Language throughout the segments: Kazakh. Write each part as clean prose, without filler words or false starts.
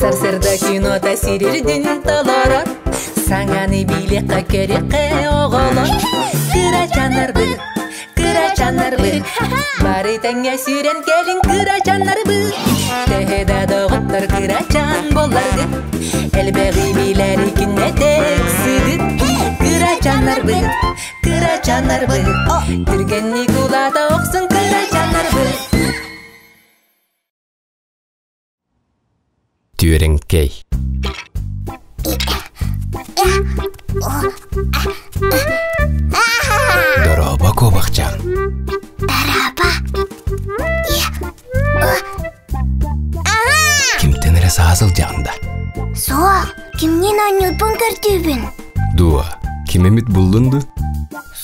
Сарсырда кино тәсирирдин таларар. Саңаны билеққа кереқе оғалар. Кыра жанар бы. Бары тәңе сүйрен келін кыра жанар бы. Тәхеда доғыттар кыра жан боларды. Әлбәғи биләри күнне тәксіді. Кыра жанар бы. Түргенні кулада оқсын кыра жанар бы. Түйреңкей. Дараба Кобакчан. Кимтенере сазыл жағында. Соқ, кімнен анютпын кіртебін? Дуа, кимемет бұлдынды?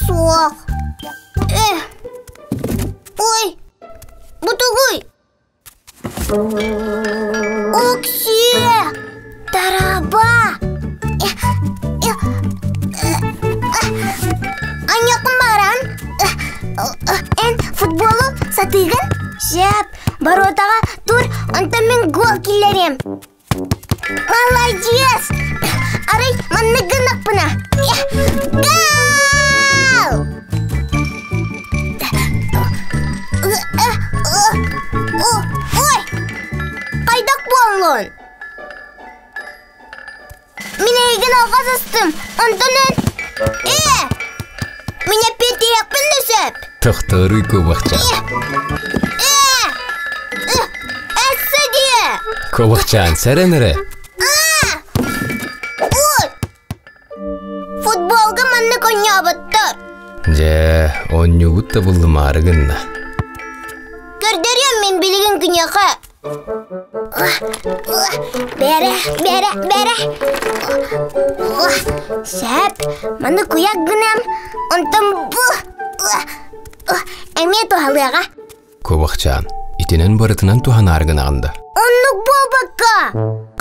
Соқ. Ой, бұтығой. Окси, тараба. Анякын баран? Эн футболу сатыгын? Шеп, баротаға тур, онта мен гол келерем. Молодец! Арай, манны гынақ бұна. Гол! Ой! Қайдақ болын? Мен егін алға застым. Онтанын. Меня петияқпын дөсіп. Тұқтыры Кобакчан. Әсі де. Кобакчан, сәренірі? Футболға манны көне абыттыр. Он югутта бұлды марығынна. Көрдерем мен білігін күнеқі. Бәрі. Шәп, маны күяк гынам. Онтым бұ. Әме туғалыға. Кобакчан, итенен барытынан туған арғынағында. Онлық бол баққа.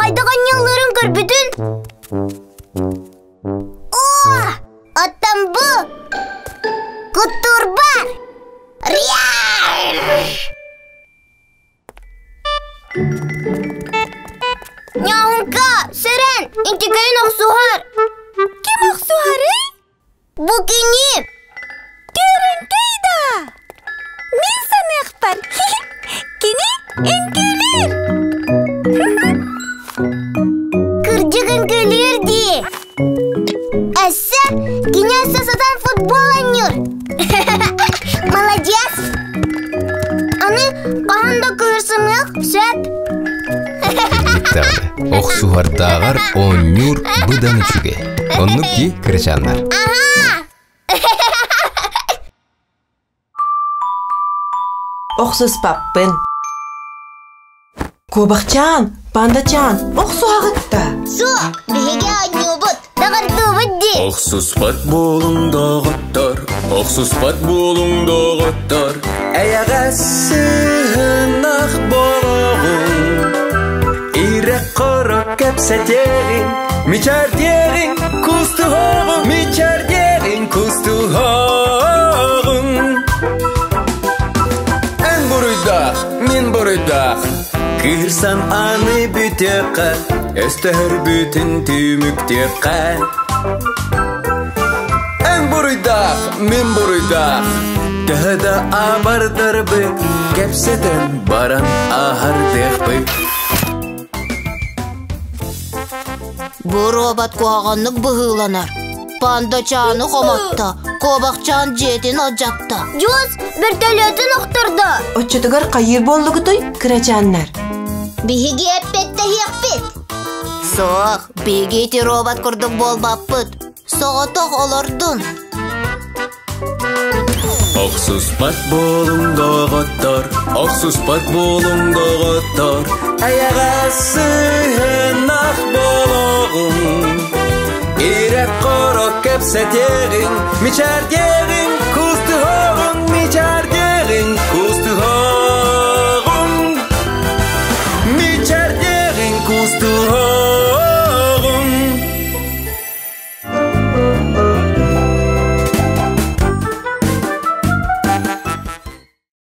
Қайдаған еллерін көрбітін. Оттам бұ. Күттір бар. Няунка, сәрен, интекайын ақсуғар. Кем ақсуғар, ей? Бұл кенем. Түрінкейда. Мен санақ бар. Кене, инкелер. Кыржығын көлер де. Әсі, кене әсі сатан футбол аныр. Молодец. Аны қағанда көрсімек, сөп. Оқсуғардағар оннюр бұдан үчіге. Онны ки кірчанлар. Оқсыз паппын. Кобакчан, пандачан, оқсу ағытта. Соқ, біге аню бұд, дағырды бұдди. Оқсыз пат болың дағыттар, оқсыз пат болың дағыттар. Әяғасы ақ болағын. Ирек қырық кәпсәтерін, мичардерін күстуғағын. Ән бұрыдақ, мен бұрыдақ, кірсан аны бүтеққа, өстір бүтін түйміктеққа. Ән бұрыдақ, мен бұрыдақ, тәді абардар бұ, кәпсәден баран ағардық бұ. Бұл робот қоғанлық бұғыланар. Пандачаны қоматта, Кобакчан жетін алжатта. Жоз, бір төлетін ұқтырды. Отчетығар қайыр болығы той, кірачанлар. Бігі әппетті еқпет. Соқ, бігеті робот күрдік болбаппыд. Соғытық олырдың. Оқсыз пат болың дағыттар, оқсыз пат болың дағыттар. Аяғасы ақ болағын. Ирек қорық кәпсәтерін, мичардерін